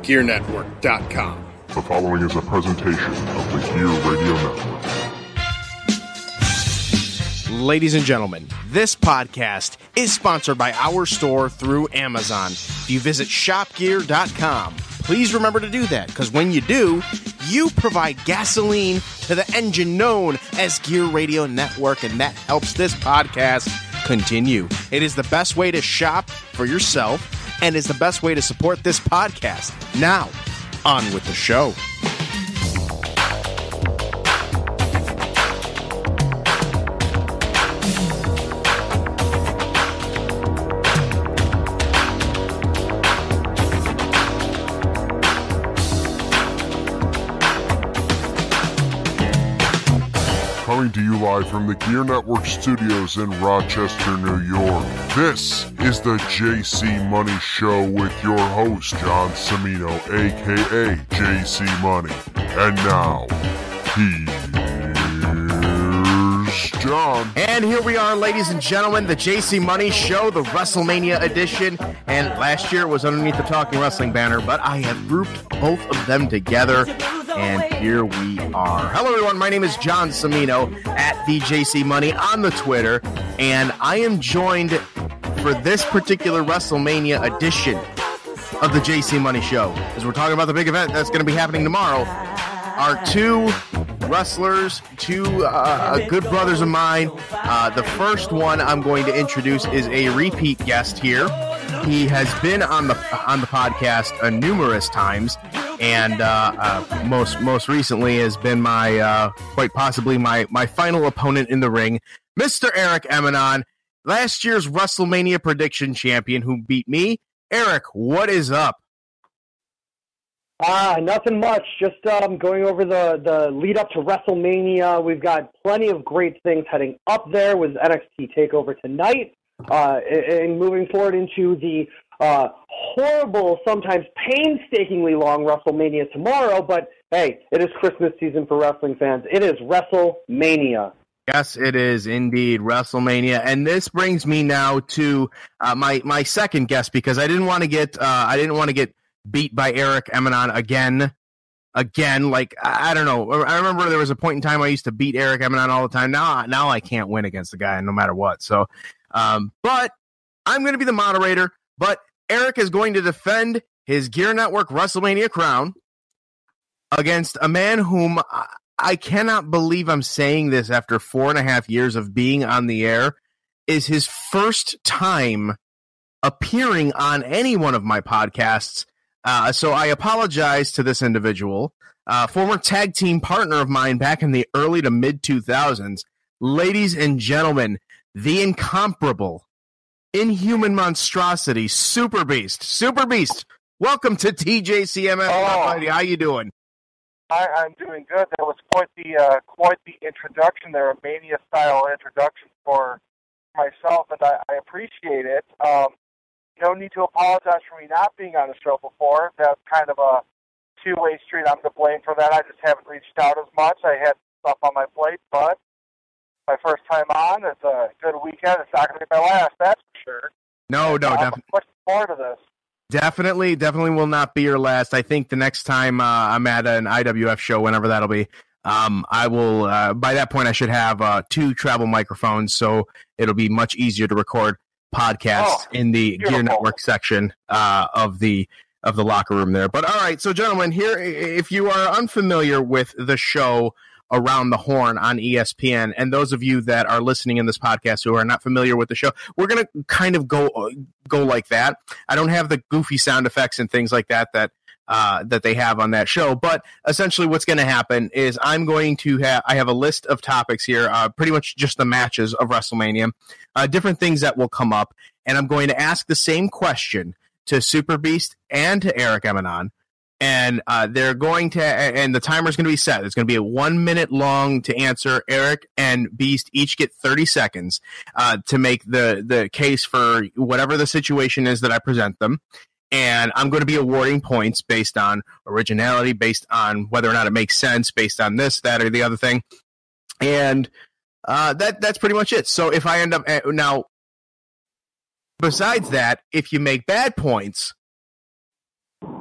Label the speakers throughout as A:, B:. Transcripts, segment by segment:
A: GERENetwork.com.
B: The following is a presentation of the GERE Radio Network.
C: Ladies and gentlemen, this podcast is sponsored by our store through Amazon. If you visit shopgear.com, please remember to do that, because when you do, you provide gasoline to the engine known as GERE Radio Network, and that helps this podcast continue. It is the best way to shop for yourself, and is the best way to support this podcast. Now, on with the show.
B: Coming to you live from the GERE Network studios in Rochester, New York. This is the JC Money Show with your host, John Cimino, a.k.a. JC Money. And now, here's John.
C: And here we are, ladies and gentlemen, the JC Money Show, the Wrestlemania edition. And last year was underneath the Talking Wrestling banner, but I have grouped both of them together. And here we are. Hello, everyone. My name is John Cimino at the JC Money on the Twitter, and I am joined for this particular WrestleMania edition of the JC Money Show, as we're talking about the big event that's going to be happening tomorrow. Our two wrestlers, two good brothers of mine. The first one I'm going to introduce is a repeat guest here. He has been on the podcast numerous times. And most recently has been my quite possibly my final opponent in the ring, Mr. Eric Emanon, last year's WrestleMania prediction champion who beat me. Eric, what is up?
D: Nothing much. Just going over the lead up to WrestleMania. We've got plenty of great things heading up there with NXT TakeOver tonight, and moving forward into the horrible, sometimes painstakingly long WrestleMania tomorrow, but hey, it is Christmas season for wrestling fans. It is Wrestlemania.
C: Yes, it is indeed Wrestlemania, and this brings me now to my second guest, because I didn't want to get beat by Eric Emanon again. Like, I don't know. I remember there was a point in time I used to beat Eric Emanon all the time. Now I can't win against the guy no matter what. So, but I'm going to be the moderator. But Eric is going to defend his GERE Network WrestleMania crown against a man whom I cannot believe I'm saying this after 4.5 years of being on the air, is his first time appearing on any one of my podcasts. So I apologize to this individual, former tag team partner of mine back in the early to mid 2000s. Ladies and gentlemen, the incomparable, inhuman monstrosity, Superbeast, welcome to TJCMS.
E: Oh.
C: How you doing?
E: I'm doing good. That was quite the introduction there, a Mania-style introduction for myself, and I appreciate it. No need to apologize for me not being on the show before. That's kind of a two-way street. I'm to blame for that. I just haven't reached out as much. I had stuff on my plate, but my first time on. It's a good weekend. It's not going to be my last, that's for sure.
C: No,
E: I'm looking forward to this.
C: Definitely will not be your last. I think the next time I'm at an IWF show, whenever that'll be, I will, by that point, I should have 2 travel microphones, so it'll be much easier to record podcasts in the
E: beautiful
C: GERE Network section of the locker room there. But all right, so gentlemen, here, if you are unfamiliar with the show Around the Horn on ESPN, and those of you that are listening in this podcast who are not familiar with the show, we're going to kind of go like that. I don't have the goofy sound effects and things like that they have on that show, but essentially what's going to happen is I'm going to I have a list of topics here, pretty much just the matches of WrestleMania, different things that will come up, and I'm going to ask the same question to Superbeast and to Eric Emanon. And they're going to, and the timer's going to be set. It's going to be a 1 minute long to answer. Eric and Beast each get 30 seconds to make the case for whatever the situation is that I present them. And I'm going to be awarding points based on originality, based on whether or not it makes sense, based on this, that, or the other thing. And that's pretty much it. So if I end up now, besides that, if you make bad points,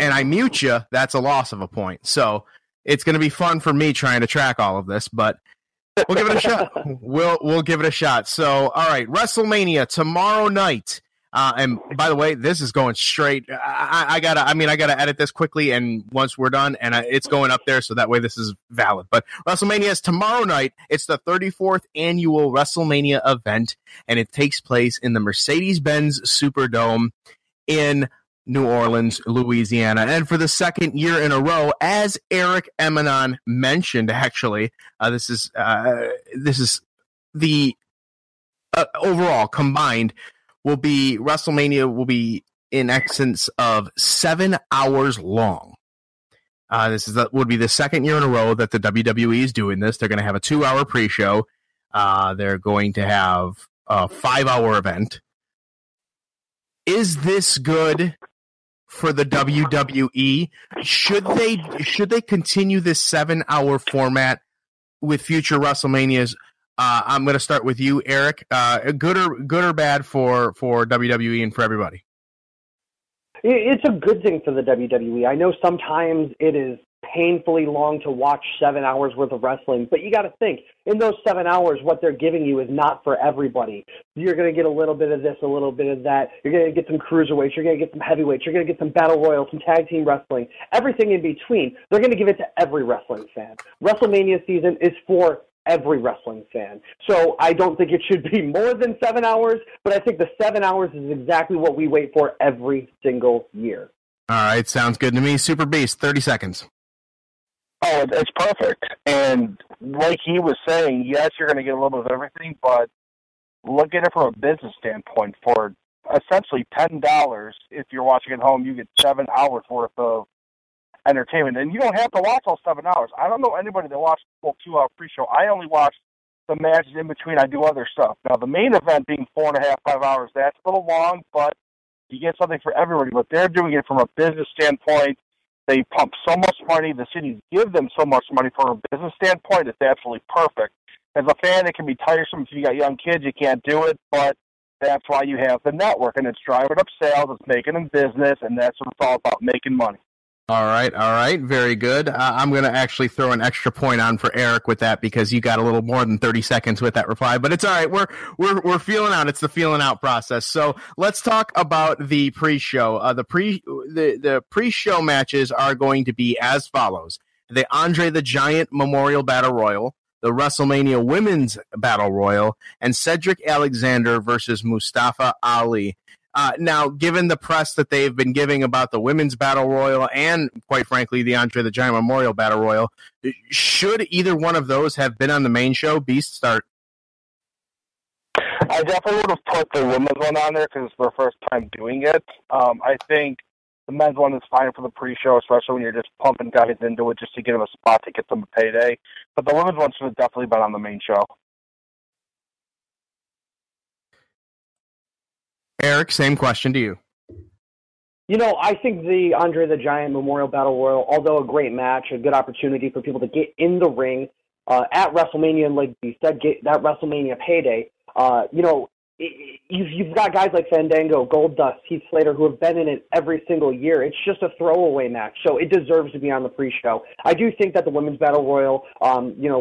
C: and I mute you, that's a loss of a point. So it's going to be fun for me trying to track all of this, but we'll give it a shot. We'll give it a shot. So, all right, WrestleMania tomorrow night. And by the way, this is going straight. I gotta edit this quickly, and once we're done, and it's going up there, so that way this is valid. But WrestleMania is tomorrow night. It's the 34th annual WrestleMania event, and it takes place in the Mercedes-Benz Superdome in New Orleans, Louisiana. And for the second year in a row, as Eric Emanon mentioned, actually, this is the overall combined WrestleMania will be in excess of 7 hours long. Would be the second year in a row that the WWE is doing this. They're going to have a 2-hour pre-show. They're going to have a 5-hour event. Is this good for the WWE? Should they continue this 7-hour format with future WrestleManias? I'm going to start with you, Eric. Good or bad for WWE and for everybody?
D: It's a good thing for the WWE. I know sometimes it is painfully long to watch 7 hours worth of wrestling, but you got to think, in those 7 hours, what they're giving you is not for everybody. You're going to get a little bit of this, a little bit of that. You're going to get some cruiserweights. You're going to get some heavyweights. You're going to get some battle royals, some tag team wrestling, everything in between. They're going to give it to every wrestling fan. WrestleMania season is for every wrestling fan. So I don't think it should be more than 7 hours, but I think the 7 hours is exactly what we wait for every single year.
C: All right, sounds good to me. Superbeast, 30 seconds.
E: Oh, it's perfect. And like he was saying, yes, you're going to get a little bit of everything, but look at it from a business standpoint. For essentially $10, if you're watching at home, you get 7 hours worth of entertainment. And you don't have to watch all 7 hours. I don't know anybody that watched the full 2-hour pre-show. I only watch the matches in between. I do other stuff. Now, the main event being 4.5, 5 hours, that's a little long, but you get something for everybody. But they're doing it from a business standpoint. They pump so much money. The cities give them so much money from a business standpoint. It's absolutely perfect. As a fan, it can be tiresome. If you got young kids, you can't do it, but that's why you have the network, and it's driving up sales, it's making them business, and that's what it's all about, making money.
C: All right, very good. I'm going to actually throw an extra point on for Eric with that because you got a little more than 30 seconds with that reply, but it's all right. We're feeling out. It's the feeling out process. So let's talk about the pre-show. The pre-show matches are going to be as follows: the Andre the Giant Memorial Battle Royal, the WrestleMania Women's Battle Royal, and Cedric Alexander versus Mustafa Ali. Now, given the press that they've been giving about the Women's Battle Royal and, quite frankly, the Andre the Giant Memorial Battle Royal, should either one of those have been on the main show? Beast, start.
E: I definitely would have put the women's one on there because it's their first time doing it. I think the men's one is fine for the pre-show, especially when you're just pumping guys into it just to get them a spot to get them a payday. But the women's one should have definitely been on the main show.
C: Eric, same question to you.
D: You know, I think the Andre the Giant Memorial Battle Royal, although a great match, a good opportunity for people to get in the ring at WrestleMania, and like you said, get that WrestleMania payday. You've got guys like Fandango, Goldust, Heath Slater, who have been in it every single year. It's just a throwaway match, so it deserves to be on the pre-show. I do think that the Women's Battle Royal,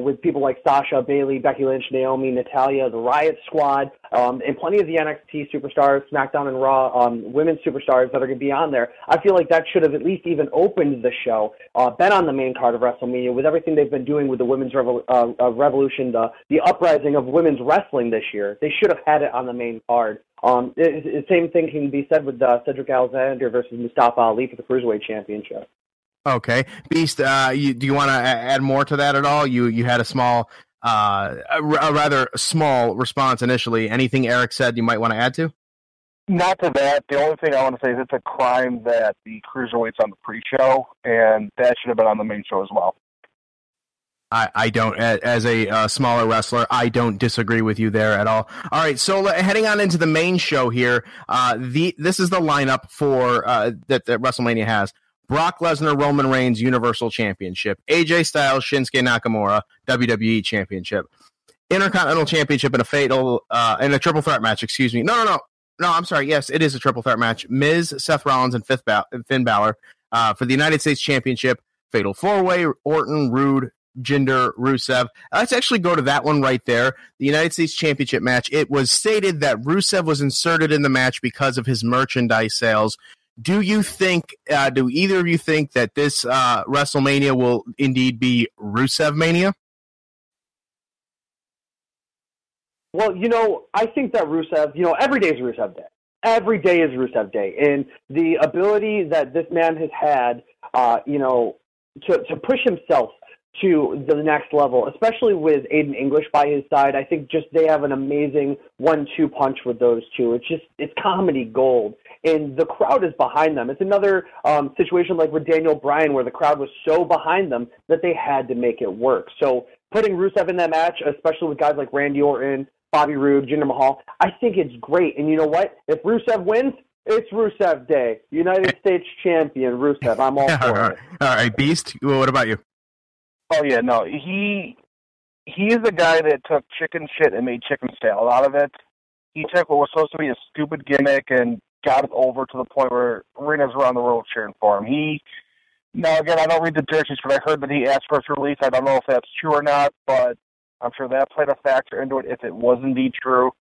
D: with people like Sasha, Bayley, Becky Lynch, Naomi, Natalya, the Riot Squad, and plenty of the NXT superstars, SmackDown and Raw women's superstars that are going to be on there, I feel like that should have at least even opened the show, been on the main card of WrestleMania with everything they've been doing with the Women's Revolution, the uprising of women's wrestling this year. They should have had it on the main card. The same thing can be said with Cedric Alexander versus Mustafa Ali for the Cruiserweight Championship.
C: Okay. Beast, do you want to add more to that at all? You had a rather small response initially. Anything Eric said you might want to add to?
E: Not to that. The only thing I want to say is it's a crime that the Cruiserweight's on the pre-show, and that should have been on the main show as well.
C: I don't, as a smaller wrestler, I don't disagree with you there at all. All right, so heading on into the main show here, this is the lineup for that WrestleMania has. Brock Lesnar, Roman Reigns, Universal Championship. AJ Styles, Shinsuke Nakamura, WWE Championship. Intercontinental Championship in a triple threat match, excuse me. No, I'm sorry, yes, it is a triple threat match. Miz, Seth Rollins, and Finn Balor for the United States Championship, Fatal 4-Way, Orton, Rude, Jinder, Rusev. Let's actually go to that one right there. The United States Championship match. It was stated that Rusev was inserted in the match because of his merchandise sales. Do you think, do either of you think that this WrestleMania will indeed be Rusev Mania?
D: Well, I think that Rusev, every day is Rusev Day. Every day is Rusev Day. And the ability that this man has had, to push himself to the next level, especially with Aiden English by his side. I think just they have an amazing 1-2 punch with those two. It's comedy gold, and the crowd is behind them. It's another situation like with Daniel Bryan where the crowd was so behind them that they had to make it work. So putting Rusev in that match, especially with guys like Randy Orton, Bobby Roode, Jinder Mahal, I think it's great. And you know what? If Rusev wins, it's Rusev Day. United States Champion Rusev. I'm all for it.
C: All right, Beast, what about you?
E: Oh, yeah, no. He is the guy that took chicken shit and made chicken salad out of it. He took what was supposed to be a stupid gimmick and got it over to the point where arenas around the world cheering for him. Now, again, I don't read the dirt sheets, but I heard that he asked for his release. I don't know if that's true or not, but I'm sure that played a factor into it if it was indeed true.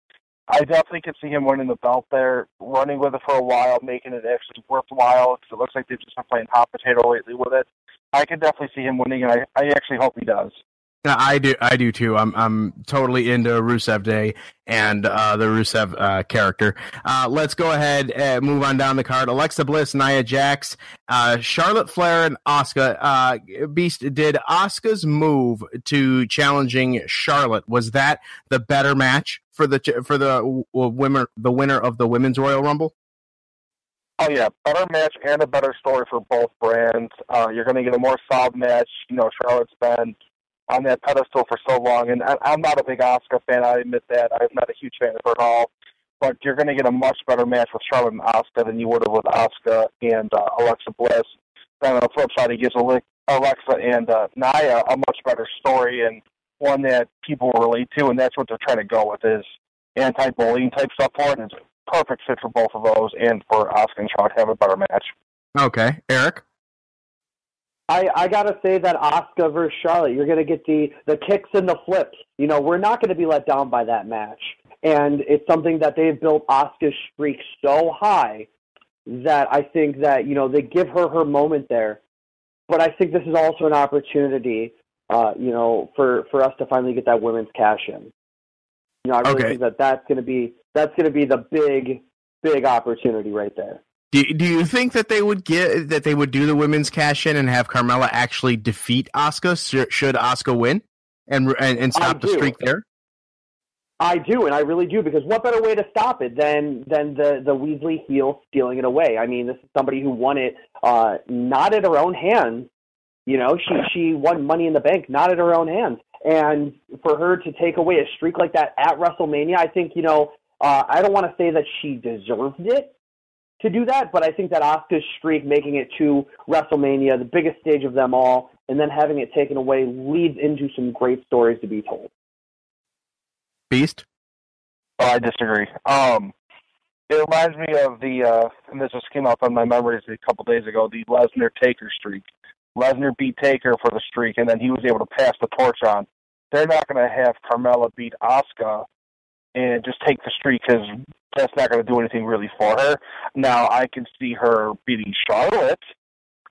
E: I definitely could see him winning the belt there, running with it for a while, making it actually worthwhile, because it looks like they've just been playing hot potato lately with it. I could definitely see him winning, and I actually hope he does.
C: I do too. I'm totally into Rusev Day and the Rusev character. Let's go ahead and move on down the card. Alexa Bliss, Nia Jax, Charlotte Flair, and Asuka. Beast, did Asuka's move to challenging Charlotte, was that the better match for the winner of the Women's Royal Rumble?
E: Oh, yeah, better match and a better story for both brands. You're going to get a more solid match. Charlotte's been on that pedestal for so long, and I'm not a big Asuka fan, I admit that. I'm not a huge fan of her at all. But you're going to get a much better match with Charlotte and Asuka than you would have with Asuka and Alexa Bliss. Then on the flip side, he gives Alexa and Nia a much better story and one that people relate to, and that's what they're trying to go with, is anti-bullying type stuff for it. It's a perfect fit for both of those, and for Asuka and Charlotte to have a better match.
C: Okay. Eric?
D: I gotta say that Asuka versus Charlotte, you're gonna get the kicks and the flips. We're not gonna be let down by that match, and it's something that they've built Asuka's streak so high that I think that they give her moment there. But I think this is also an opportunity, for us to finally get that women's cash in. I really think that's gonna be the big opportunity right there.
C: Do you think that they would do the women's cash in and have Carmella actually defeat Asuka should Asuka win and stop the streak there?
D: I do, and I really do, because what better way to stop it than the Weasley heel stealing it away? I mean, this is somebody who won it not at her own hands. She won Money in the Bank not at her own hands, and for her to take away a streak like that at WrestleMania, I think I don't want to say that she deserved it to do that, but I think that Asuka's streak, making it to WrestleMania, the biggest stage of them all, and then having it taken away, leads into some great stories to be told.
C: Beast?
E: Oh, I disagree. It reminds me of and this just came up on my memories a couple days ago, the Lesnar-Taker streak. Lesnar beat Taker for the streak, and then he was able to pass the torch on. They're not going to have Carmella beat Asuka and just take the streak, because that's not going to do anything really for her. Now, I can see her beating Charlotte.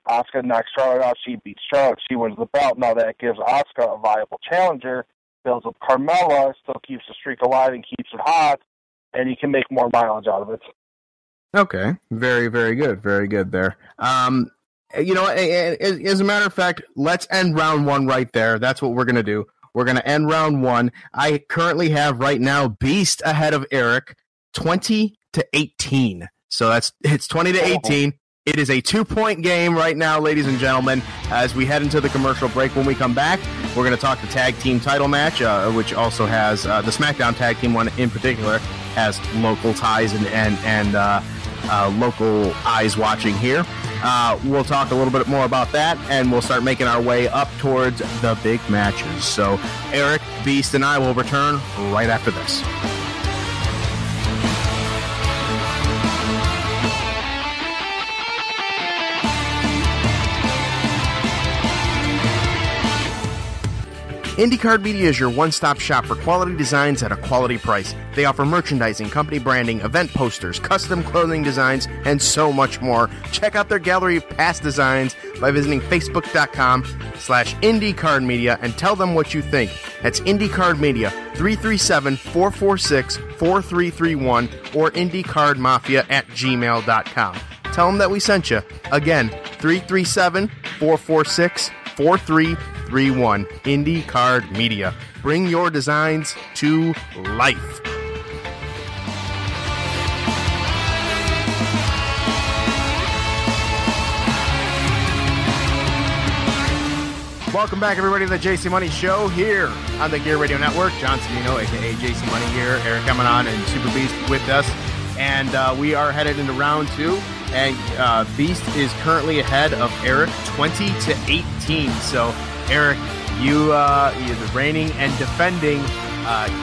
E: Asuka knocks Charlotte out. She beats Charlotte. She wins the belt. Now that gives Asuka a viable challenger, builds up Carmella, still keeps the streak alive and keeps it hot, and you can make more mileage out of it.
C: Okay. Very, very good. Very good there. As a matter of fact, let's end round one right there. That's what we're going to do. We're going to end round one. I currently have right now Beast ahead of Eric, 20-18. So it's 20-18. It is a 2-point game right now, ladies and gentlemen, as we head into the commercial break. When we come back, we're going to talk the tag team title match, which also has the SmackDown tag team one in particular has local ties and local eyes watching here. We'll talk a little bit more about that, and we'll start making our way up towards the big matches. So Eric, Beast, and I will return right after this. IndyCard Media is your one-stop shop for quality designs at a quality price. They offer merchandising, company branding, event posters, custom clothing designs, and so much more. Check out their gallery of past designs by visiting facebook.com/IndyCard Media and tell them what you think. That's IndyCard Media, 337-446-4331 or IndyCardMafia@gmail.com. Tell them that we sent you. Again, 337-446-4331. IndyCard Media. Bring your designs to life. Welcome back, everybody, to the JC Money Show here on the GERE Radio Network. John Cimino, a.k.a. JC Money here. Eric Emanon and Superbeast with us. And we are headed into round two. And Beast is currently ahead of Eric 20-18. So, Eric, you're the reigning and defending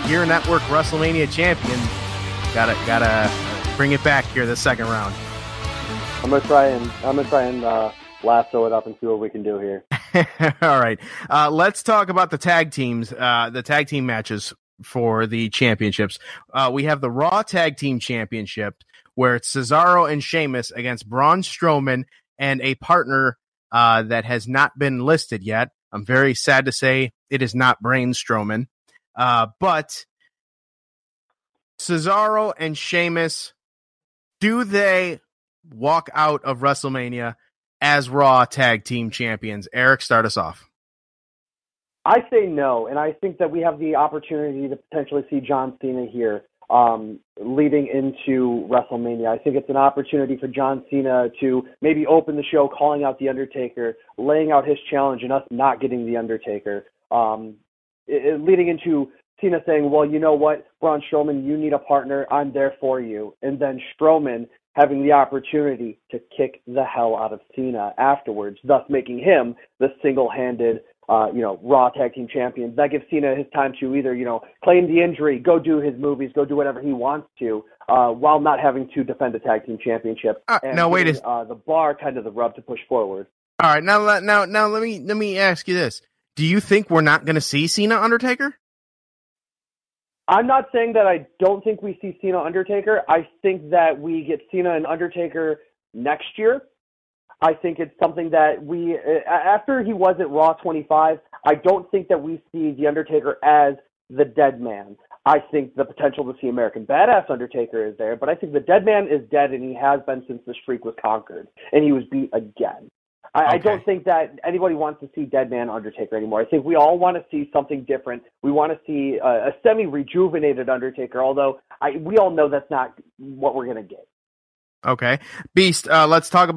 C: GERE Network WrestleMania champion. Gotta bring it back here the second round.
D: I'm gonna try and lasso it up and see what we can do here.
C: All right. Let's talk about the tag teams, the tag team matches for the championships. We have the Raw Tag Team Championship, where it's Cesaro and Sheamus against Braun Strowman and a partner that has not been listed yet. I'm very sad to say it is not Braun Strowman. But Cesaro and Sheamus, do they walk out of WrestleMania as Raw Tag Team Champions? Eric, start us off.
D: I say no, and I think that we have the opportunity to potentially see John Cena here leading into WrestleMania. I think it's an opportunity for John Cena to maybe open the show calling out The Undertaker, laying out his challenge, and us not getting The Undertaker. Leading into Cena saying, well, you know what, Braun Strowman, you need a partner. I'm there for you. And then Strowman having the opportunity to kick the hell out of Cena afterwards, thus making him the single-handed Raw Tag Team Champions. That gives Cena his time to either, claim the injury, go do his movies, go do whatever he wants to, while not having to defend a Tag Team Championship.
C: Now wait
D: the bar kind of the rub to push forward.
C: All right, now let me ask you this: do you think we're not going to see Cena Undertaker?
D: I'm not saying that I don't think we see Cena Undertaker. I think that we get Cena and Undertaker next year. I think it's something that we, after he was at Raw 25, I don't think that we see The Undertaker as the dead man. I think the potential to see American Badass Undertaker is there, but I think the dead man is dead, and he has been since the streak was conquered, and he was beat again. I don't think that anybody wants to see Dead Man Undertaker anymore. I think we all want to see something different. We want to see a semi-rejuvenated Undertaker, although we all know that's not what we're going to get.
C: Okay. Beast, let's go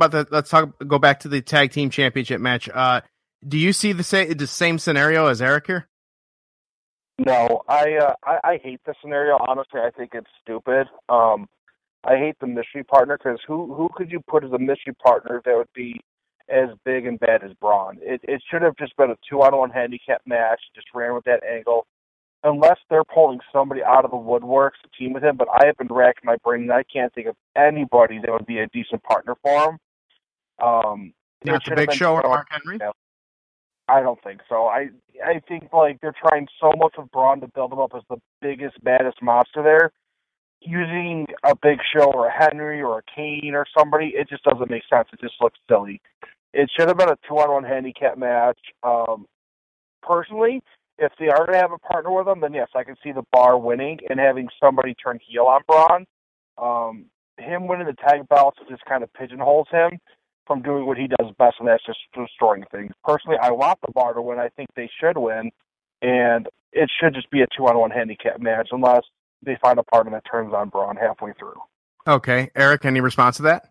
C: back to the Tag Team Championship match. Do you see the same scenario as Eric here?
E: No, I hate the scenario. Honestly, I think it's stupid. I hate the mystery partner, because who could you put as a mystery partner that would be as big and bad as Braun? It should have just been a 2-on-1 handicap match, just ran with that angle. Unless they're pulling somebody out of the woodworks to team with him, but I have been racking my brain, and I can't think of anybody that would be a decent partner for him.
C: Not the Big Show or Mark Henry?
E: I don't think so. I think they're trying so much with Braun to build him up as the biggest, baddest monster there. Using a Big Show or a Henry or a Kane or somebody, it just doesn't make sense. It just looks silly. It should have been a 2-on-1 handicap match. Personally, if they are going to have a partner with them, then yes, I can see the bar winning and having somebody turn heel on Braun. Him winning the tag belts just kind of pigeonholes him from doing what he does best, and that's just destroying things. Personally, I want the bar to win. I think they should win, and it should just be a 2-on-1 handicap match unless they find a partner that turns on Braun halfway through.
C: Okay. Eric, any response to that?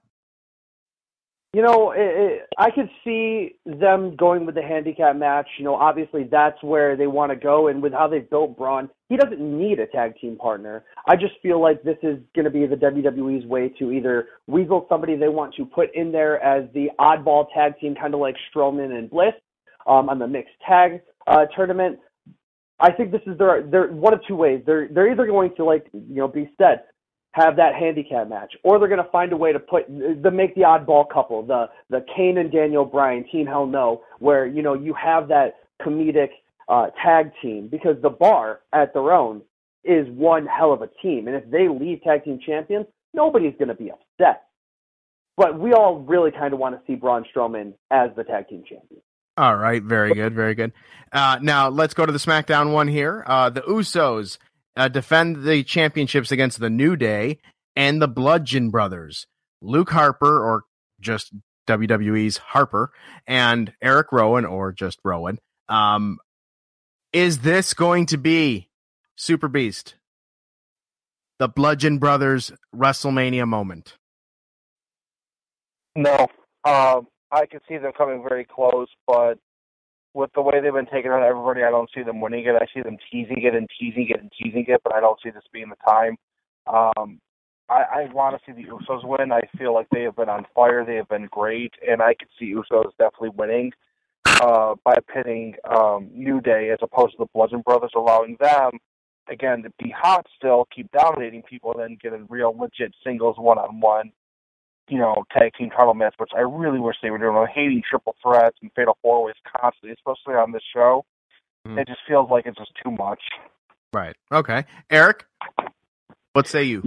D: I could see them going with the handicap match. Obviously that's where they want to go, and with how they've built Braun, he doesn't need a tag team partner. I just feel like this is going to be the WWE's way to either weasel somebody they want to put in there as the oddball tag team, kind of like Strowman and Bliss on the mixed tag tournament. I think this is their one of two ways. They're either going to, Beast said, have that handicap match, or they're going to find a way to make the oddball couple, the Kane and Daniel Bryan, Team Hell No, where, you have that comedic tag team, because the Bar at their own is one hell of a team. And if they leave tag team champions, nobody's going to be upset. But we all really kind of want to see Braun Strowman as the tag team champion.
C: All right, very good, very good. Now, let's go to the SmackDown one here. The Usos defend the championships against the New Day and the Bludgeon Brothers. Luke Harper, or just WWE's Harper, and Eric Rowan, or just Rowan. Is this going to be Superbeast, the Bludgeon Brothers WrestleMania moment?
E: No. I can see them coming very close, but with the way they've been taking on everybody, I don't see them winning it. I see them teasing it, but I don't see this being the time. I want to see the Usos win. I feel like they have been on fire. They have been great, and I could see Usos definitely winning by pitting New Day as opposed to the Bludgeon Brothers, allowing them, again, to be hot still, keep dominating people, and then get a real legit singles one-on-one, tag team title match, which I really wish they were doing. I'm hating triple threats and fatal four-ways constantly, especially on this show. It just feels like it's just too much.
C: Right. Okay. Eric, what say you?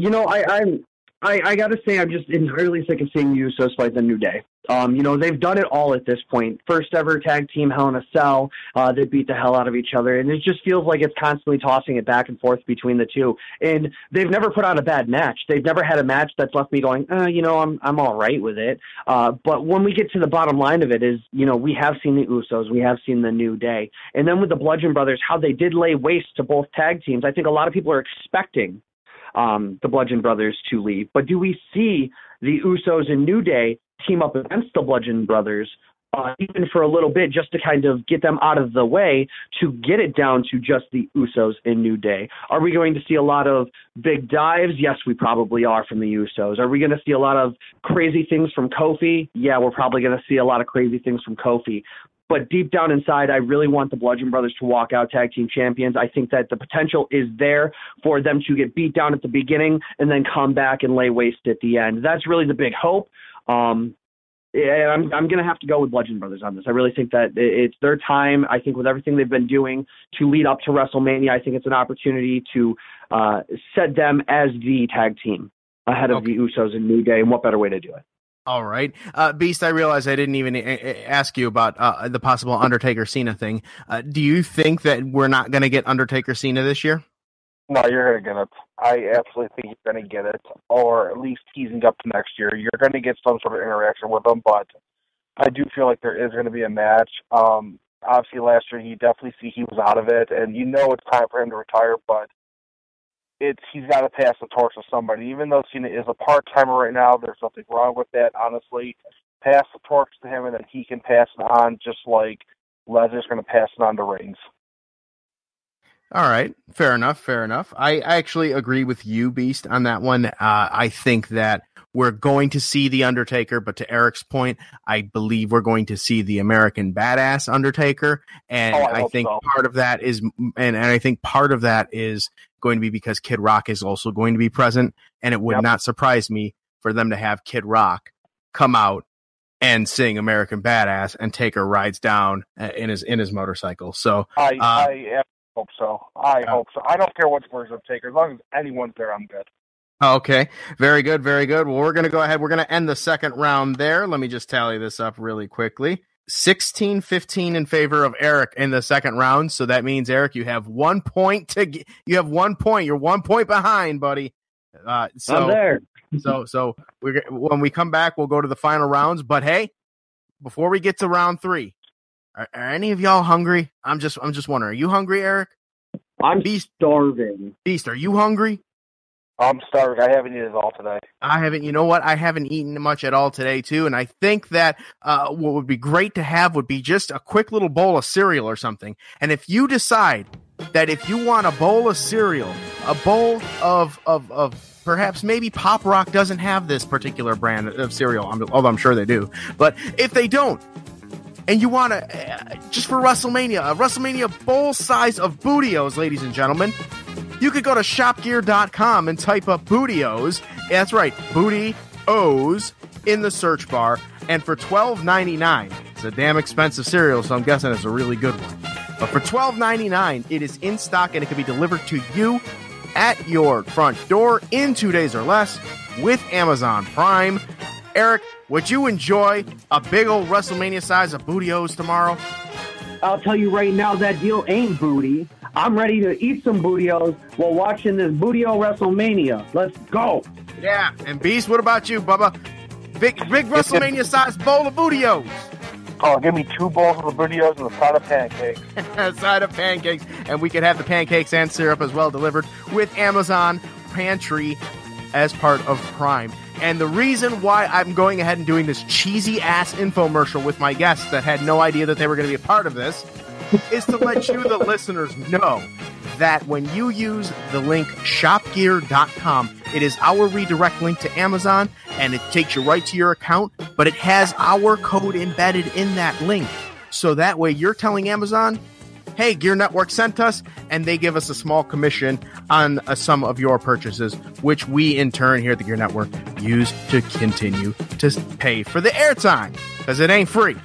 A: I got to say, I'm just entirely sick of seeing Usos fight the New Day. They've done it all at this point. First ever tag team Hell in a Cell. They beat the hell out of each other, and it just feels like it's constantly tossing it back and forth between the two. And they've never put on a bad match. They've never had a match that's left me going, I'm all right with it. But when we get to the bottom line of it is, we have seen the Usos, we have seen the New Day. And then with the Bludgeon Brothers, how they did lay waste to both tag teams, I think a lot of people are expecting the Bludgeon Brothers to leave. But do we see the Usos and New Day team up against the Bludgeon Brothers, even for a little bit, just to kind of get them out of the way to get it down to just the Usos and New Day? Are we going to see a lot of big dives? Yes, we probably are from the Usos. Are we going to see a lot of crazy things from Kofi? Yeah, we're probably going to see a lot of crazy things from Kofi. But deep down inside, I really want the Bludgeon Brothers to walk out tag team champions. I think that the potential is there for them to get beat down at the beginning and then come back and lay waste at the end. That's really the big hope. I'm going to have to go with Bludgeon Brothers on this. I really think that it's their time. I think with everything they've been doing to lead up to WrestleMania, I think it's an opportunity to set them as the tag team ahead of the Usos and New Day, and what better way to do it?
C: All right. Beast, I realize I didn't even ask you about the possible Undertaker-Cena thing. Do you think that we're not going to get Undertaker-Cena this year?
E: No, you're going to get it. I absolutely think you're going to get it, or at least teasing up to next year. You're going to get some sort of interaction with them, but I do feel like there is going to be a match. Obviously, last year, you definitely see he was out of it, and it's time for him to retire, but he's got to pass the torch to somebody. Even though Cena is a part-timer right now, there's nothing wrong with that, honestly. Pass the torch to him, and then he can pass it on, just like Lesnar's going to pass it on to Reigns.
C: All right. Fair enough. I actually agree with you, Beast, on that one. I think that we're going to see The Undertaker, but to Eric's point, I believe we're going to see the American Badass Undertaker. And I think part of that is, and I think part of that is going to be because Kid Rock is also going to be present. And it would not surprise me for them to have Kid Rock come out and sing American Badass, and Taker rides down in his motorcycle. So
E: I hope so. I hope so. I don't care what version of Taker. As long as anyone's there, I'm good.
C: Okay. Very good. Well, we're going to go ahead. We're going to end the second round there. Let me just tally this up really quickly. 16-15 in favor of Eric in the second round. So that means, Eric, you have 1 point you have 1 point. You're 1 point behind, buddy.
A: I'm there.
C: So when we come back, we'll go to the final rounds. But hey, before we get to round 3, are any of y'all hungry? I'm just wondering. Are you hungry, Eric?
A: I'm starving.
C: Beast, are you hungry?
E: I'm starving. I haven't eaten at all today.
C: I haven't. You know what? I haven't eaten much at all today, too. And I think that what would be great to have would be just a quick little bowl of cereal or something. And if you decide that if you want a bowl of cereal, a bowl of perhaps maybe Pop Rock doesn't have this particular brand of cereal, although I'm sure they do. But if they don't, and you want to, just for WrestleMania, a WrestleMania bowl size of Bootios, ladies and gentlemen, you could go to shopgear.com and type up Bootios. That's right, Booty-O's in the search bar. And for $12.99, it's a damn expensive cereal, so I'm guessing it's a really good one. But for $12.99, it is in stock and it can be delivered to you at your front door in 2 days or less with Amazon Prime. Eric, would you enjoy a big old WrestleMania size of Booty-O's tomorrow?
A: I'll tell you right now, that deal ain't booty. I'm ready to eat some Booty-O's while watching this Booty-O WrestleMania. Let's go.
C: Yeah, and Beast, what about you, Bubba? Big WrestleMania size bowl of Booty-O's.
E: Oh, give me 2 bowls of the Booty-O's and a side of pancakes.
C: A side of pancakes, and we could have the pancakes and syrup as well delivered with Amazon Pantry as part of Prime. And the reason why I'm going ahead and doing this cheesy-ass infomercial with my guests that had no idea that they were going to be a part of this is to let you, the listeners, know that when you use the link shopgear.com, it is our redirect link to Amazon, and it takes you right to your account, but it has our code embedded in that link. So that way you're telling Amazon, hey, Gear Network sent us, and they give us a small commission on some of your purchases, which we, in turn, here at the Gear Network, use to continue to pay for the airtime, because it ain't free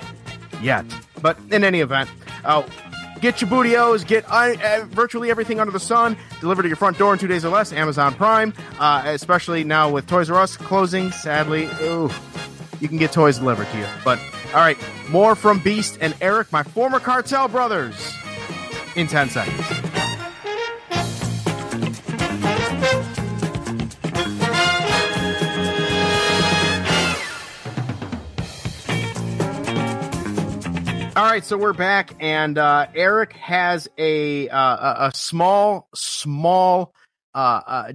C: yet. But in any event, get your Booty-O's, get virtually everything under the sun delivered to your front door in 2 days or less, Amazon Prime, especially now with Toys R Us closing, sadly. Ooh, you can get toys delivered to you. But, all right, more from Beast and Eric, my former Cartel brothers, in 10 seconds. All right, so we're back, and Eric has a small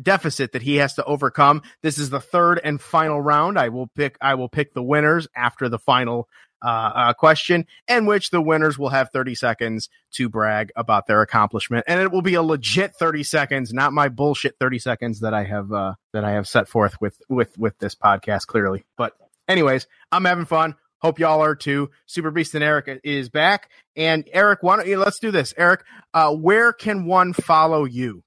C: deficit that he has to overcome. This is the third and final round. I will pick the winners after the final question, in which the winners will have 30 seconds to brag about their accomplishment, and it will be a legit 30 seconds, not my bullshit 30 seconds that I have set forth with this podcast, clearly. But anyways, I'm having fun. Hope y'all are too. Superbeast and Eric is back, and Eric, let's do this. Eric, where can one follow you?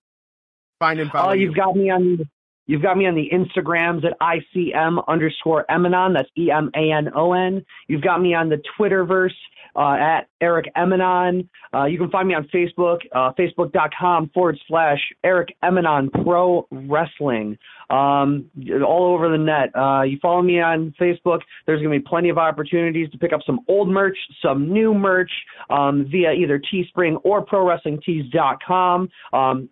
C: Find and follow. You've got me on the Instagrams at ICM_Emanon. That's EMANON. You've got me on the Twitterverse at Eric Emanon. You can find me on Facebook, facebook.com/Eric Emanon Pro Wrestling. All over the net. You follow me on Facebook, there's going to be plenty of opportunities to pick up some old merch, some new merch via either Teespring or ProWrestlingTees.com.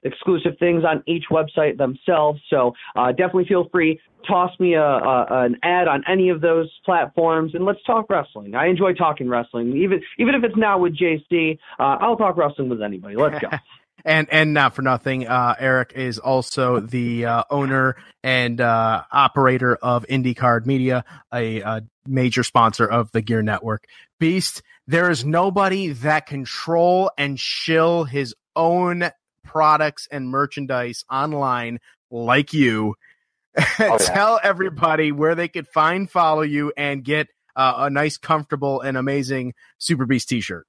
C: Exclusive things on each website themselves. So definitely feel free. Toss me an ad on any of those platforms, and let's talk wrestling. I enjoy talking wrestling. Even if it's not with JC, I'll talk wrestling with anybody. Let's go. And not for nothing, Eric is also the owner and operator of IndyCard Media, a major sponsor of the Gear Network. Beast, there is nobody that control and shill his own products and merchandise online like you. Oh, yeah. Tell everybody where they could follow you, and get a nice, comfortable, and amazing Super Beast t-shirt.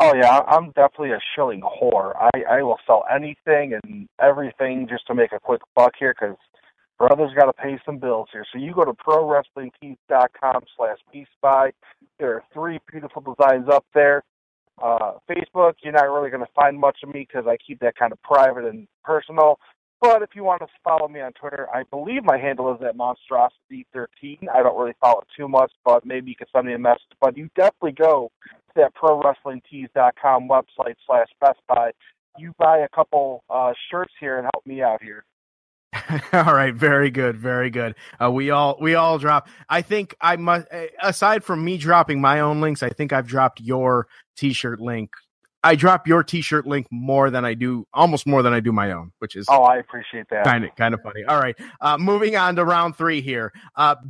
E: Oh, yeah, I'm definitely a shilling whore. I will sell anything and everything just to make a quick buck here, because brothers got to pay some bills here. So you go to ProWrestlingTees.com/BeastBuy. There are 3 beautiful designs up there. Facebook, you're not really going to find much of me because I keep that kind of private and personal. But if you want to follow me on Twitter, I believe my handle is at Monstrosity13. I don't really follow it too much, but maybe you can send me a message. But you definitely go to that ProWrestlingTees.com website/Best Buy. You buy a couple shirts here and help me out here.
C: All right, very good, very good. We all drop. I think I must. Aside from me dropping my own links, I think I've dropped your T-shirt link. I drop your T-shirt link almost more than I do my own, which is
E: I appreciate that.
C: Kind of funny. All right, moving on to round 3 here.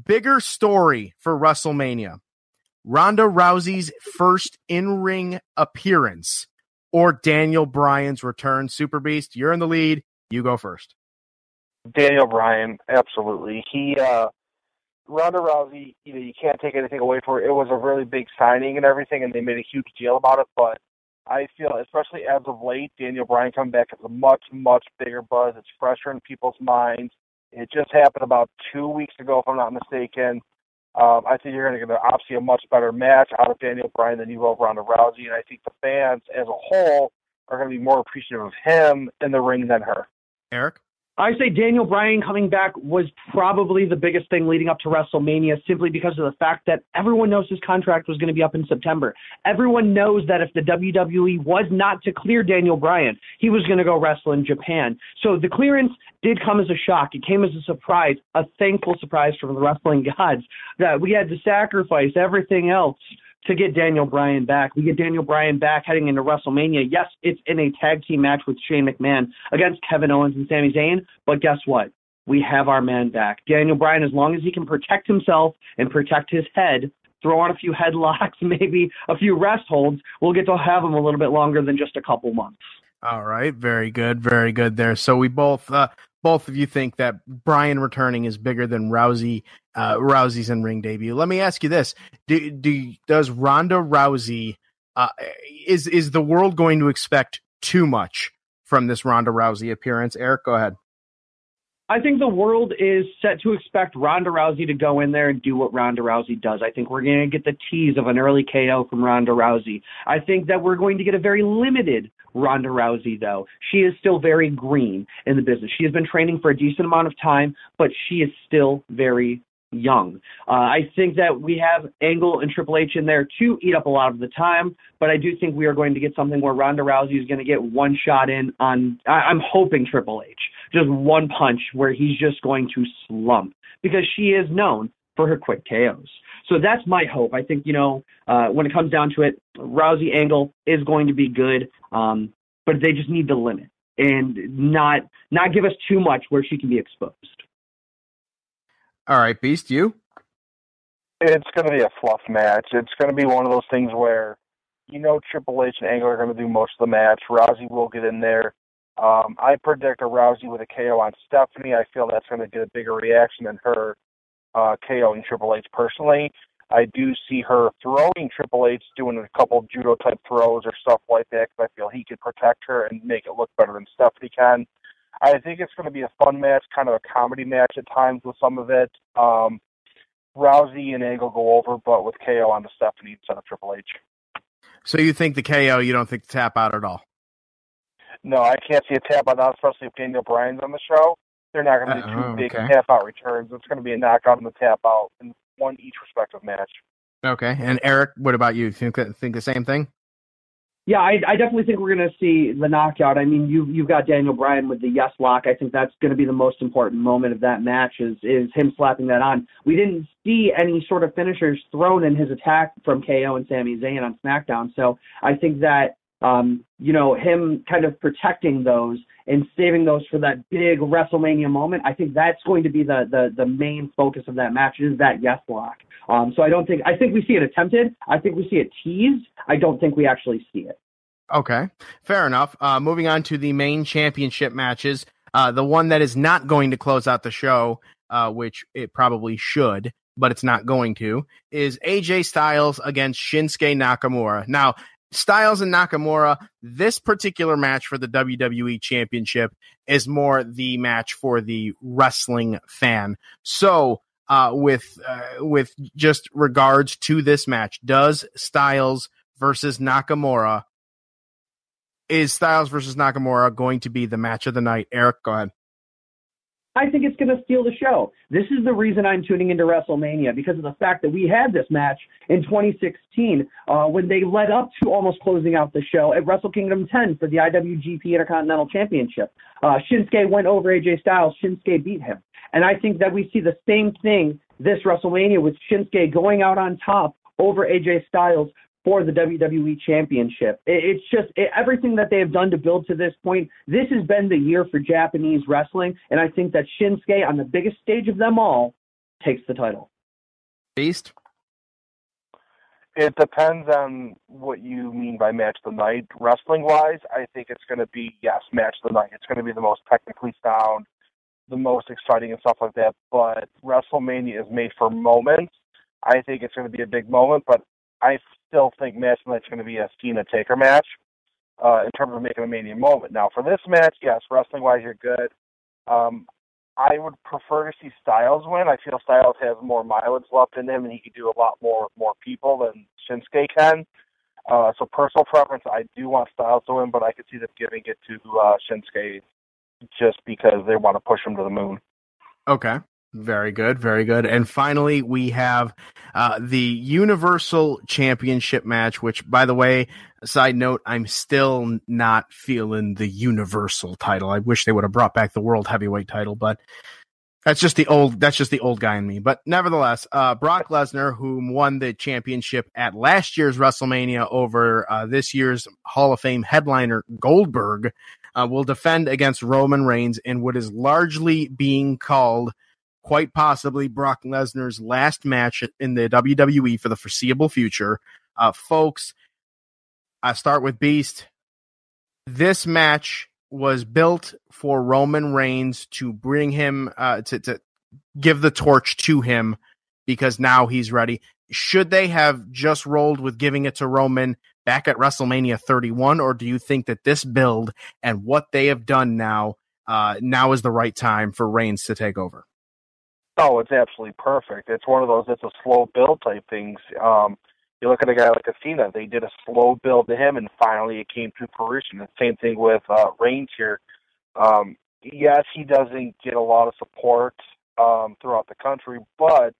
C: Bigger story for WrestleMania: Ronda Rousey's first in-ring appearance or Daniel Bryan's return. Super Beast, you're in the lead. You go first.
E: Daniel Bryan, absolutely. Ronda Rousey, you can't take anything away from her. It was a really big signing and everything, and they made a huge deal about it, but I feel, especially as of late, Daniel Bryan coming back has a much, much bigger buzz. It's fresher in people's minds. It just happened about 2 weeks ago, if I'm not mistaken. I think you're going to get obviously a much better match out of Daniel Bryan than you will Ronda Rousey, and I think the fans as a whole are going to be more appreciative of him in the ring than her.
C: Eric?
A: I say Daniel Bryan coming back was probably the biggest thing leading up to WrestleMania, simply because of the fact that everyone knows his contract was going to be up in September. Everyone knows that if the WWE was not to clear Daniel Bryan, he was going to go wrestle in Japan. So the clearance did come as a shock. It came as a surprise, a thankful surprise from the wrestling gods, that we had to sacrifice everything else to get Daniel Bryan back. We get Daniel Bryan back heading into WrestleMania. Yes, it's in a tag team match with Shane McMahon against Kevin Owens and Sami Zayn, but guess what? We have our man back. Daniel Bryan, as long as he can protect himself and protect his head, throw on a few headlocks, maybe a few rest holds, we'll get to have him a little bit longer than just a couple months.
C: All right, very good there. So we both of you think that Bryan returning is bigger than Rousey's in-ring debut. Let me ask you this: does Ronda Rousey is the world going to expect too much from this Ronda Rousey appearance? Eric, go ahead.
A: I think the world is set to expect Ronda Rousey to go in there and do what Ronda Rousey does. I think we're going to get the tease of an early KO from Ronda Rousey. I think that we're going to get a very limited Ronda Rousey, though. She is still very green in the business. She has been training for a decent amount of time, but she is still very young. I think that we have Angle and Triple H in there to eat up a lot of the time, but I do think we are going to get something where Ronda Rousey is going to get one shot in on, I'm hoping Triple H, just one punch where he's just going to slump, because she is known for her quick KOs. So that's my hope. I think, when it comes down to it, Rousey Angle is going to be good, but they just need the limit and not give us too much where she can be exposed.
C: All right, Beast, you?
E: It's going to be a fluff match. It's going to be one of those things where, Triple H and Angle are going to do most of the match. Rousey will get in there. I predict a Rousey with a KO on Stephanie. I feel that's going to get a bigger reaction than her KOing Triple H personally. I do see her throwing Triple H, doing a couple judo-type throws or stuff like that, because I feel he can protect her and make it look better than Stephanie can. I think it's going to be a fun match, kind of a comedy match at times with some of it. Rousey and Angle go over, but with KO on the Stephanie instead of Triple H.
C: So you think the KO, you don't think the tap out at all?
E: No, I can't see a tap out, especially if Daniel Bryan's on the show. They're not going to do two big tap out returns. It's going to be a knockout and a tap out in one each respective match. Okay.
C: And Eric, what about you? Think the same thing?
A: Yeah, I definitely think we're going to see the knockout. I mean, you've got Daniel Bryan with the yes lock. I think that's going to be the most important moment of that match is him slapping that on. We didn't see any sort of finishers thrown in his attack from KO and Sami Zayn on SmackDown. So I think that, him kind of protecting those and saving those for that big WrestleMania moment, I think that's going to be the main focus of that match is that yes lock. So I think we see it attempted. I think we see it teased. I don't think we actually see it.
C: Okay, fair enough. Moving on to the main championship matches. The one that is not going to close out the show, which it probably should, but it's not going to, is AJ Styles against Shinsuke Nakamura. Now, Styles and Nakamura, this particular match for the WWE Championship is more the match for the wrestling fan. So, with just regards to this match, is Styles versus Nakamura going to be the match of the night? Eric, go ahead.
A: I think it's going to steal the show. This is the reason I'm tuning into WrestleMania, because of the fact that we had this match in 2016 when they led up to almost closing out the show at Wrestle Kingdom 10 for the IWGP Intercontinental Championship. Shinsuke went over AJ Styles. Shinsuke beat him. And I think that we see the same thing this WrestleMania with Shinsuke going out on top over AJ Styles for the WWE Championship. It's just everything that they have done to build to this point. This has been the year for Japanese wrestling, and I think that Shinsuke, on the biggest stage of them all, takes the title.
C: Beast?
E: It depends on what you mean by match of the night. Wrestling-wise, I think it's going to be, yes, match of the night. It's going to be the most technically sound, the most exciting and stuff like that, but WrestleMania is made for moments. I think it's going to be a big moment, but I still think match of the night's going to be a Cena-Taker match in terms of making a Mania moment. Now, for this match, yes, wrestling-wise, you're good. I would prefer to see Styles win. I feel Styles has more mileage left in him, and he can do a lot more people than Shinsuke can. So personal preference, I do want Styles to win, but I could see them giving it to Shinsuke just because they want to push him to the moon.
C: Okay. Very good, very good. And finally, we have the Universal Championship match, which, by the way, side note, I'm still not feeling the Universal title. I wish they would have brought back the World Heavyweight title, but that's just the old guy in me. But nevertheless, Brock Lesnar, who won the championship at last year's WrestleMania over this year's Hall of Fame headliner Goldberg, will defend against Roman Reigns in what is largely being called quite possibly Brock Lesnar's last match in the WWE for the foreseeable future. Folks, I start with Beast. This match was built for Roman Reigns to bring him, to give the torch to him because now he's ready. Should they have just rolled with giving it to Roman back at WrestleMania 31, or do you think that this build and what they have done now is the right time for Reigns to take over?
E: Oh, it's absolutely perfect. It's one of those, it's a slow build type things. You look at a guy like Cena, they did a slow build to him, and finally it came to fruition. The same thing with Reigns here. Yes, he doesn't get a lot of support throughout the country, but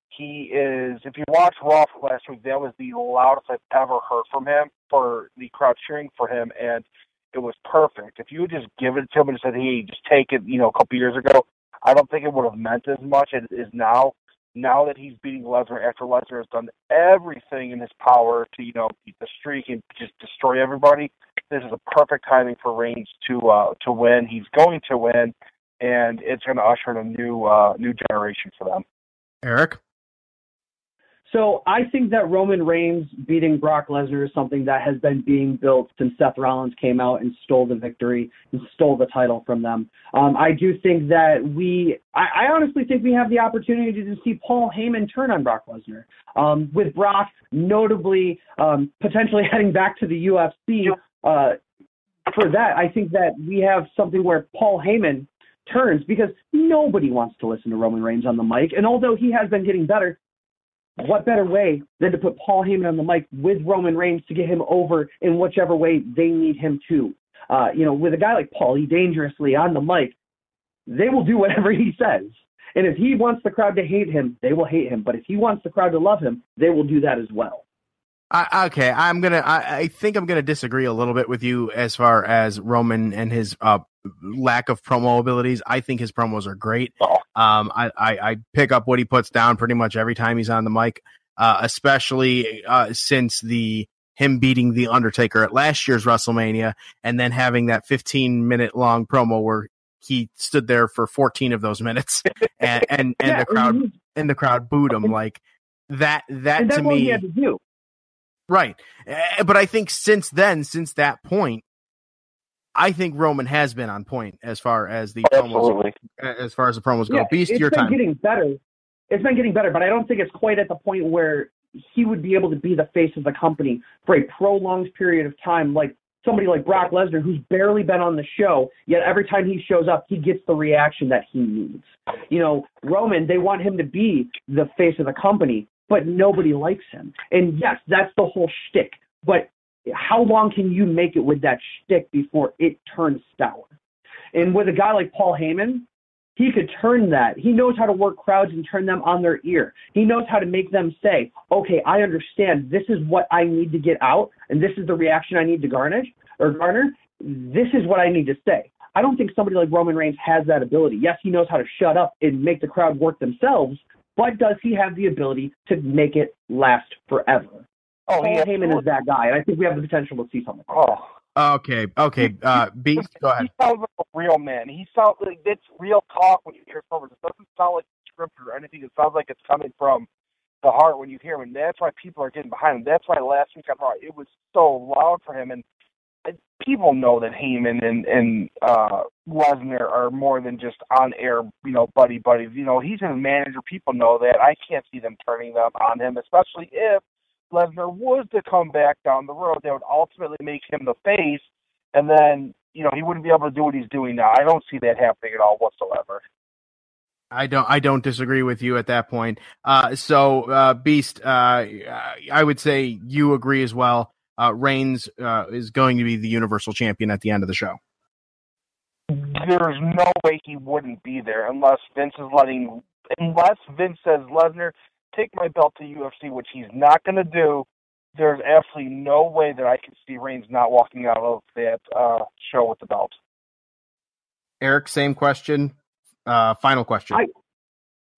E: he is, if you watch Raw from last week, that was the loudest I've ever heard from him, for the crowd cheering for him, and it was perfect. If you would just give it to him and said, hey, just take it, a couple years ago, I don't think it would have meant as much as it is now. Now that he's beating Lesnar after Lesnar has done everything in his power to, beat the streak and just destroy everybody, this is a perfect timing for Reigns to win. He's going to win, and it's going to usher in a new generation for them.
C: Eric?
A: So I think that Roman Reigns beating Brock Lesnar is something that has been being built since Seth Rollins came out and stole the victory and stole the title from them. I do think that I honestly think we have the opportunity to see Paul Heyman turn on Brock Lesnar. With Brock notably potentially heading back to the UFC for that, I think that we have something where Paul Heyman turns, because nobody wants to listen to Roman Reigns on the mic. And although he has been getting better, what better way than to put Paul Heyman on the mic with Roman Reigns to get him over in whichever way they need him to? With a guy like Paulie Dangerously on the mic, they will do whatever he says. And if he wants the crowd to hate him, they will hate him. But if he wants the crowd to love him, they will do that as well.
C: Okay, I think I'm gonna disagree a little bit with you as far as Roman and his lack of promo abilities. I think his promos are great. I pick up what he puts down pretty much every time he's on the mic, especially since him beating The Undertaker at last year's WrestleMania, and then having that 15-minute long promo where he stood there for 14 of those minutes, and the crowd booed him like that. That to me,
A: he had to do.
C: Right. But I think since that point, I think Roman has been on point as far as the promos go. Beast, your time.
A: Getting better. It's been getting better, but I don't think it's quite at the point where he would be able to be the face of the company for a prolonged period of time, like somebody like Brock Lesnar, who's barely been on the show, yet every time he shows up, he gets the reaction that he needs. Roman, they want him to be the face of the company, but nobody likes him. And yes, that's the whole shtick. But how long can you make it with that shtick before it turns sour? And with a guy like Paul Heyman, he could turn that. He knows how to work crowds and turn them on their ear. He knows how to make them say, okay, I understand. This is what I need to get out, and this is the reaction I need to garner. This is what I need to say. I don't think somebody like Roman Reigns has that ability. Yes, he knows how to shut up and make the crowd work themselves, but does he have the ability to make it last forever? Paul Heyman is that guy, and I think we have the potential to see something.
C: Okay. Beast, go ahead.
E: He sounds like a real man. He sounds like it's real talk when you hear someone. It doesn't sound like scripture or anything. It sounds like it's coming from the heart when you hear him, and that's why people are getting behind him. That's why last week on Raw, it was so loud for him, and people know that Heyman and Lesnar are more than just on-air, buddies. He's a manager. People know that. I can't see them turning them on him, especially if Lesnar was to come back down the road. That would ultimately make him the face, and then he wouldn't be able to do what he's doing now. I don't see that happening at all whatsoever.
C: I don't disagree with you at that point. So Beast, I would say you agree as well. Reigns is going to be the Universal Champion at the end of the show.
E: There's no way he wouldn't be there unless Vince says, Lesnar, take my belt to UFC, which he's not going to do. There's absolutely no way that I can see Reigns not walking out of that show with the belt.
C: Eric, same question. Final question.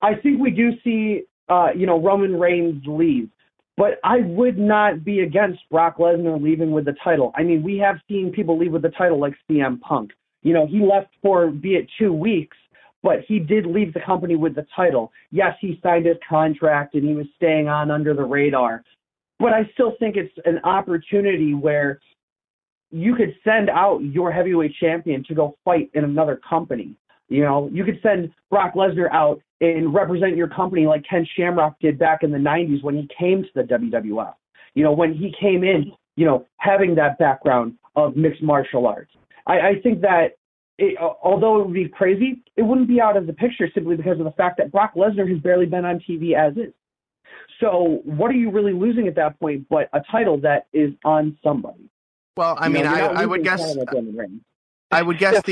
D: I think we do see, Roman Reigns leave, but I would not be against Brock Lesnar leaving with the title. I mean, we have seen people leave with the title like CM Punk. He left for, be it 2 weeks, but he did leave the company with the title. Yes, he signed his contract and he was staying on under the radar, but I still think it's an opportunity where you could send out your heavyweight champion to go fight in another company. You could send Brock Lesnar out and represent your company like Ken Shamrock did back in the 90s when he came to the WWF. When he came in, having that background of mixed martial arts. I think that although it would be crazy, it wouldn't be out of the picture simply because of the fact that Brock Lesnar has barely been on TV as is. So what are you really losing at that point but a title that is on somebody?
C: Well, I mean, I would guess the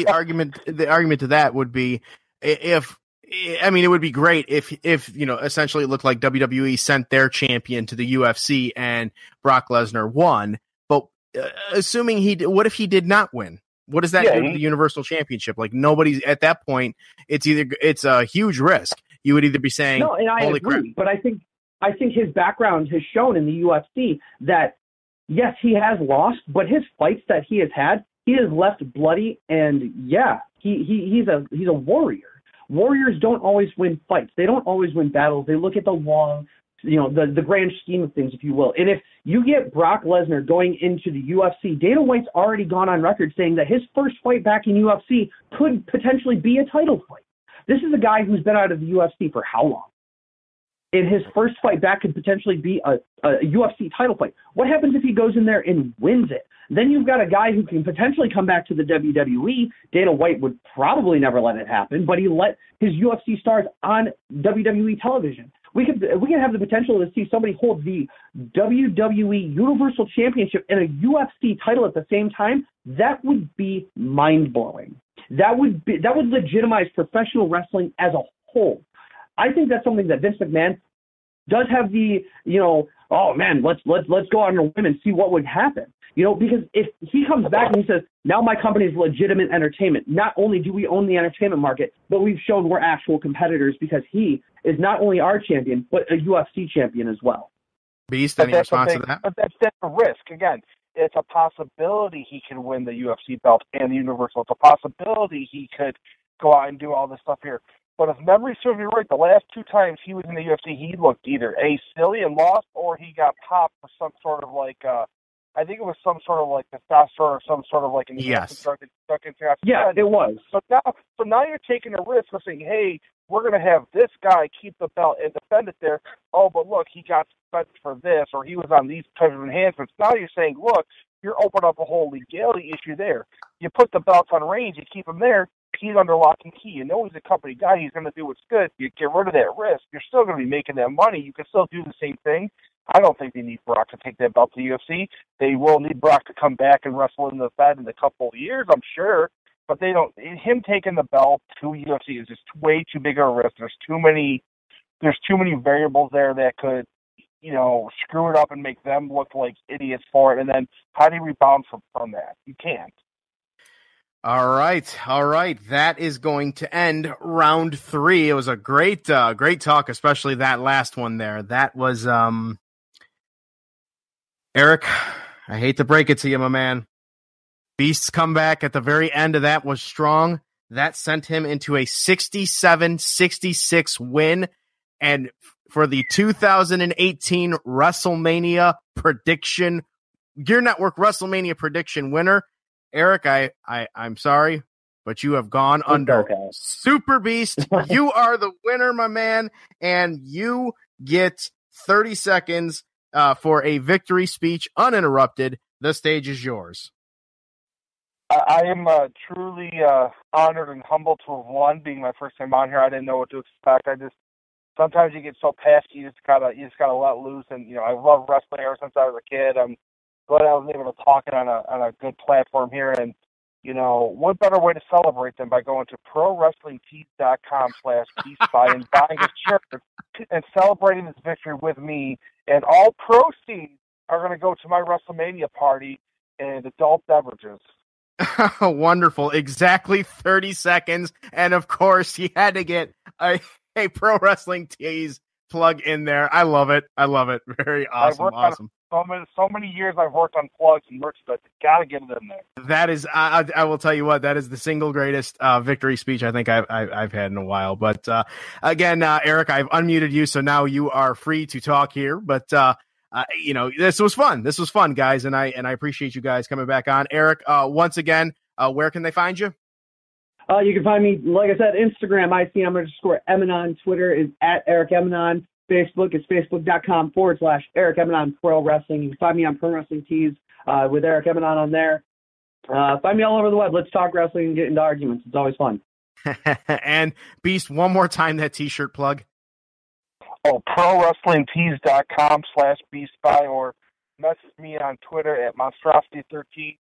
C: argument to that would be it would be great if essentially it looked like WWE sent their champion to the UFC and Brock Lesnar won. But assuming what if he did not win? What does that do to the Universal Championship? Like nobody's at that point. It's a huge risk. You would either be saying,
D: no, and I
C: holy
D: agree,
C: crap.
D: But I think his background has shown in the UFC that yes, he has lost, but his fights that he has had, he has left bloody, and he's a warrior. Warriors don't always win fights. They don't always win battles. They look at the long, the grand scheme of things, if you will. And if you get Brock Lesnar going into the UFC, Dana White's already gone on record saying that his first fight back in UFC could potentially be a title fight. This is a guy who's been out of the UFC for how long? And his first fight back could potentially be a UFC title fight. What happens if he goes in there and wins it? Then you've got a guy who can potentially come back to the WWE. Dana White would probably never let it happen, but he let his UFC stars on WWE television. We could have the potential to see somebody hold the WWE Universal Championship and a UFC title at the same time. That would be mind-blowing. That would legitimize professional wrestling as a whole. I think that's something that Vince McMahon does have the, oh man, let's go on a whim and see what would happen. Because if he comes back and he says, now my company is legitimate entertainment, not only do we own the entertainment market, but we've shown we're actual competitors because he is not only our champion, but a UFC champion as well.
C: Beast, any response to that?
E: But that's a risk. Again, it's a possibility he can win the UFC belt and the Universal. It's a possibility he could go out and do all this stuff here. But if memory serves me right, the last 2 times he was in the UFC, he looked either silly and lost, or he got popped for some sort of I think it was some sort of testosterone or some sort of
C: yes.
D: Yeah, it was.
E: So now you're taking a risk of saying, hey, we're going to have this guy keep the belt and defend it there. Oh, but look, he got suspended for this, or he was on these types of enhancements. Now you're saying, look, you're opening up a whole legality issue there. You put the belts on Reigns, you keep him there. He's under lock and key. You know he's a company guy. He's going to do what's good. You get rid of that risk. You're still going to be making that money. You can still do the same thing. I don't think they need Brock to take that belt to the UFC. They will need Brock to come back and wrestle in the Fed in a couple of years, I'm sure. But they don't. Him taking the belt to UFC is just way too big of a risk. There's too many variables there that could, screw it up and make them look like idiots for it. And then how do you rebound from that? You can't.
C: All right. That is going to end round 3. It was a great talk, especially that last one there. That was, Eric, I hate to break it to you, my man. Beast's comeback at the very end of that was strong. That sent him into a 67-66 win. And for the 2018 Wrestlemania prediction, GERE Network Wrestlemania prediction winner, Eric, I'm sorry, but you have gone under.
D: Okay.
C: Superbeast, you are the winner, my man, and you get 30 seconds for a victory speech uninterrupted. The stage is yours.
E: I am truly honored and humbled to have won. Being my first time on here, I didn't know what to expect. Sometimes you get so passionate, you just gotta let loose. And I love wrestling ever since I was a kid. I'm glad I was able to talk it on a good platform here. And what better way to celebrate than by going to ProWrestlingTees.com/BeastBuy and buying a shirt and celebrating this victory with me. And all proceeds are going to go to my WrestleMania party and adult beverages.
C: Wonderful. Exactly 30 seconds. And of course, you had to get a Pro Wrestling Tees plug in there. I love it. Very awesome.
E: So many years I've worked on plugs and merchandise. Gotta get it in there.
C: That is, I will tell you what, that is the single greatest victory speech I think I've had in a while. But again, Eric, I've unmuted you, so now you are free to talk here. But this was fun. This was fun, guys, and I appreciate you guys coming back on. Eric, once again, where can they find you?
D: You can find me, like I said, Instagram, ICM_Emanon. Twitter is @Eric Emanon. Facebook is facebook.com/Eric Emanon Pro Wrestling. You can find me on Pro Wrestling Tees with Eric Emanon on there. Find me all over the web. Let's talk wrestling and get into arguments. It's always fun.
C: And Beast, one more time, that T-shirt plug.
E: ProWrestlingTees.com/BeastBuy, or message me on Twitter @Monstrosity13.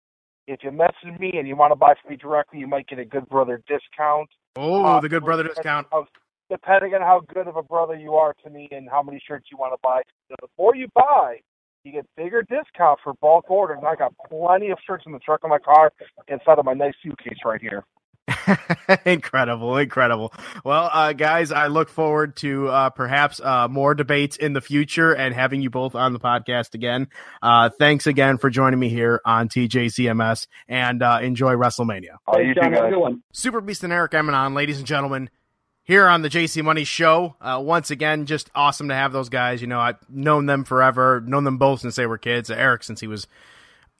E: If you message me and you want to buy from me directly, you might get a Good Brother discount.
C: Oh, the Good Brother discount.
E: Depending on how good of a brother you are to me and how many shirts you want to buy. The more you buy, you get bigger discount for bulk orders. And I got plenty of shirts in the truck of my car inside of my nice suitcase right here.
C: Incredible. Well, guys, I look forward to perhaps more debates in the future and having you both on the podcast again. Thanks again for joining me here on TJCMS, and enjoy WrestleMania.
D: Thanks, John. Have a good one.
C: Superbeast and Eric Emanon, ladies and gentlemen, here on the JC Money Show. Once again, just awesome to have those guys. I've known them forever, known them both since they were kids. Eric since he was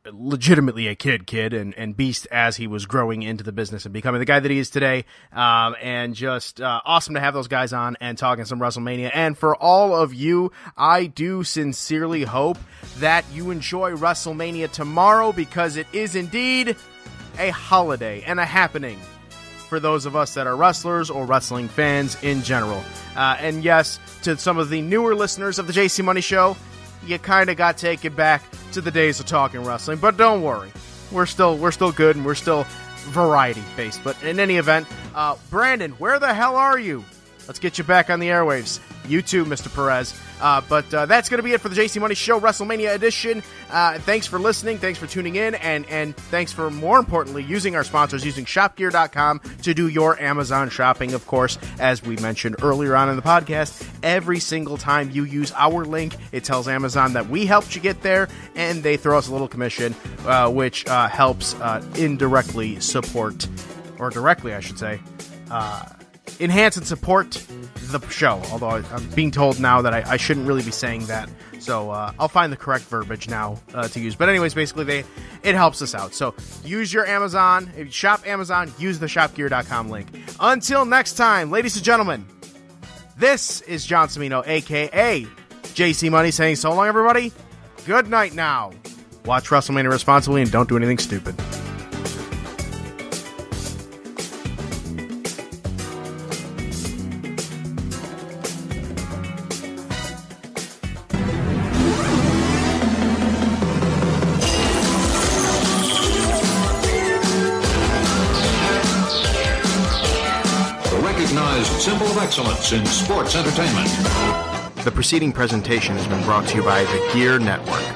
C: legitimately a kid, and Beast as he was growing into the business and becoming the guy that he is today. And just awesome to have those guys on and talking some WrestleMania. And for all of you, I do sincerely hope that you enjoy WrestleMania tomorrow, because it is indeed a holiday and a happening for those of us that are wrestlers or wrestling fans in general. And yes, to some of the newer listeners of the JC Money Show, you kind of got taken back to the days of talking wrestling, but don't worry, we're still good, and we're still variety based. But in any event, Brandon, where the hell are you? Let's get you back on the airwaves. You too, Mr. Perez. But that's going to be it for the JC Money Show WrestleMania edition. Thanks for listening. Thanks for tuning in. And thanks for, more importantly, using our sponsors, using ShopGear.com to do your Amazon shopping. Of course, as we mentioned earlier on in the podcast, every single time you use our link, it tells Amazon that we helped you get there, and they throw us a little commission, which helps indirectly support, or directly, I should say, enhance and support the show, although I'm being told now that I shouldn't really be saying that, so I'll find the correct verbiage now to use. But anyways, basically it helps us out. So use your Amazon, if you shop Amazon, use the ShopGear.com link. Until next time, ladies and gentlemen, this is John Cimino, aka JC Money, saying so long, everybody. Good night now. Watch WrestleMania responsibly and don't do anything stupid.
F: Symbol of excellence in sports entertainment.
C: The preceding presentation has been brought to you by the GERE Network.